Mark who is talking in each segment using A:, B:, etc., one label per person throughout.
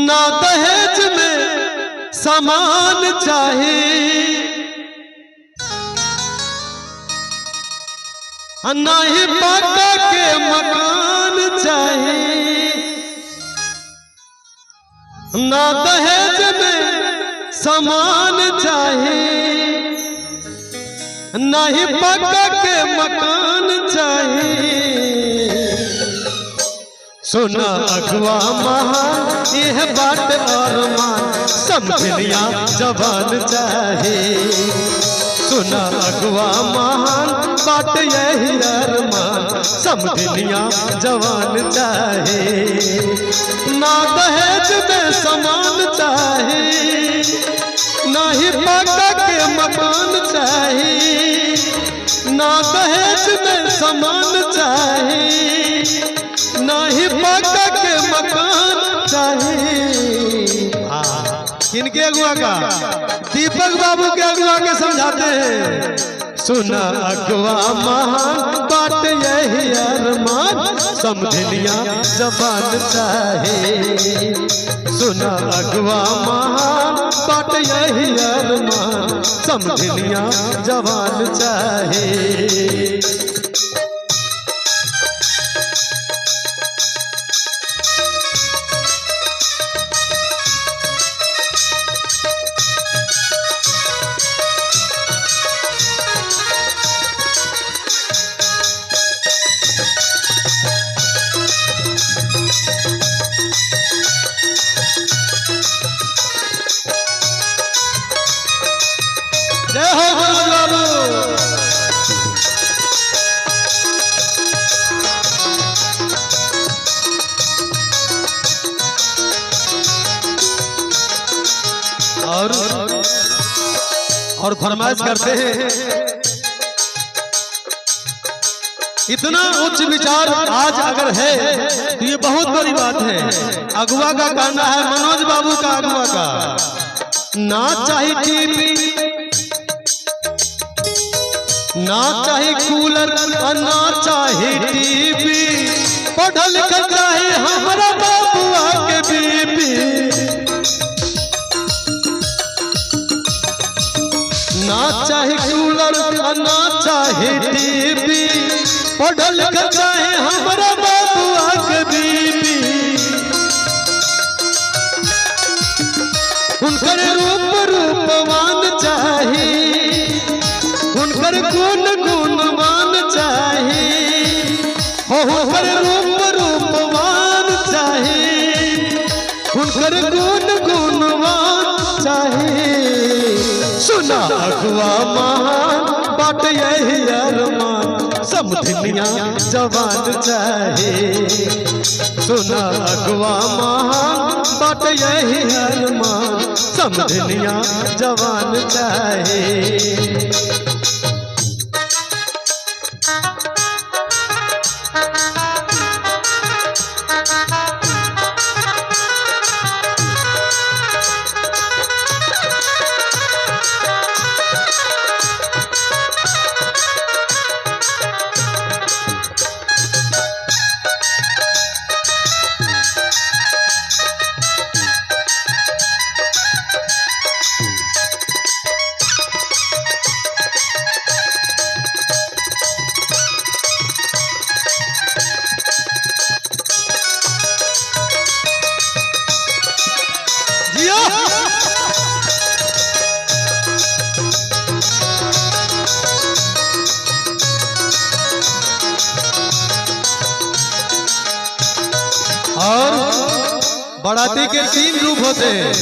A: ना दहेज में सामान चाहिए, ना ही पक्का के मकान चाहिए। ना दहेज में सामान चाहिए, ना ही पक्का के मकान चाहिए। सुना अगवा महान यह बात अरमान, समझ लिया जवान चाहे। सुना अगवा महान बात यही अरमान, समझ लिया जवान चाहे। ना दहेज में सामान चाहे, ना ही पक्का के मकान चाहे। ना दहेज में सामान चाहे, ना ही पक्का के मकान चाहिए। किनके अगुआ का? दीपक बाबू के अगुआ के समझाते हैं। सुना अगुआ महान बात यही अरमान, समझ लिया जवान चाहे। सुना अगुआ महान बात यही अरमान, समझ लिया जवान चाहे। जय हो मनोज बाबू। और फरमाइश करते हैं, इतना उच्च विचार आज अगर है तो ये बहुत बड़ी बात है। अगुआ का कहना है, मनोज बाबू का अगुआ का, ना चाहे टीवी, ना चाहे कूलर, ना चाहे टीवी, पढ़ल लिखल चाहे हमारा बाबुआ के बीबी। ना चाहे कूलर, ना चाहे टीवी, पढ़ल लिखल चाहे हमारा बाबुआ के बीबी। उनकर रूप रूपवान चाहिए, उनकर गुण गुणवान चाहिए। उनकर रूप रूपवान चाहिए, उनकर गुण गुणवान चाहिए। सुना अगुआ महान बात यही अरमान, समझ लिया जवान चाहे। सुना अगुआ महान बात यही अरमान, समझ लिया जवान चाहे। और बाराती के 3 रूप होते हैं।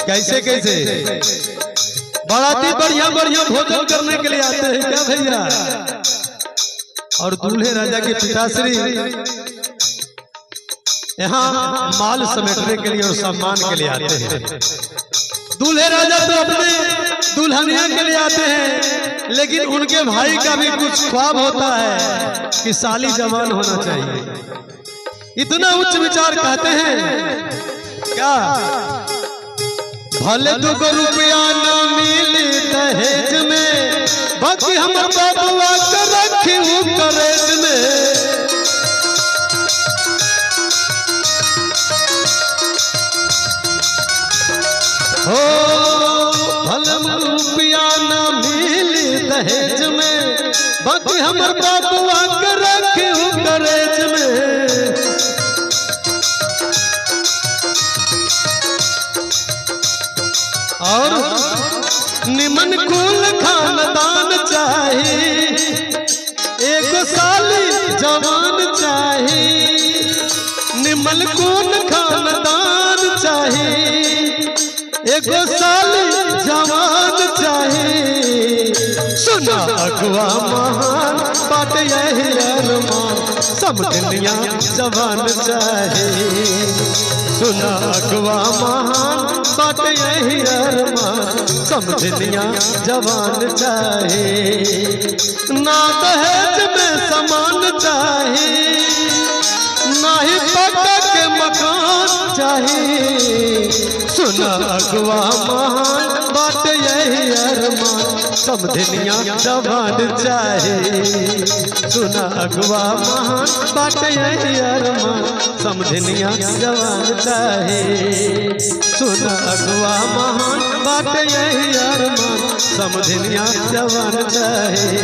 A: कैसे कैसे? बाराती बढ़िया बढ़िया भोजन करने के लिए आते हैं क्या भैया, और दूल्हे राजा के पिताश्री यहाँ माल समेटने के लिए और सम्मान के लिए आते हैं। दूल्हे राजा तो अपने दुल्हनिया के लिए आते हैं, लेकिन उनके भाई का भी कुछ ख्वाब होता है कि साली जवान होना चाहिए। इतना उच्च विचार कहते हैं क्या? भले 2 रुपया ना मिले दहेज में, बाकी हम बाबुआ के रखी करेज में। हो भले रुपया न मिली दहेज में, बाकी हमर बाबुआ के रखी करेज में। और निमन कुल खानदान चाहिए, एक साली जवान चाहिए, निमन कुल खानदान चाहिए, एक साली जवान चाहिए। सुना अगवा महान बात यही अरमान, सब दुनिया जवान चाहिए। सुना अगवा महान बात यही अरमान, सब दुनिया जवान चाहिए। ना दहेज में समान चाहिए, ना ही पक्का के मकान चाहिए। सुना अगवा महान बात यही अरमान, सब दुनिया जवान चाहिए। सुना अगवा महान बात यही अरमान, सब दुनिया जवान चाहिए। सुना अगवा महान बात यही अरमान, सब दुनिया जवान चाहिए।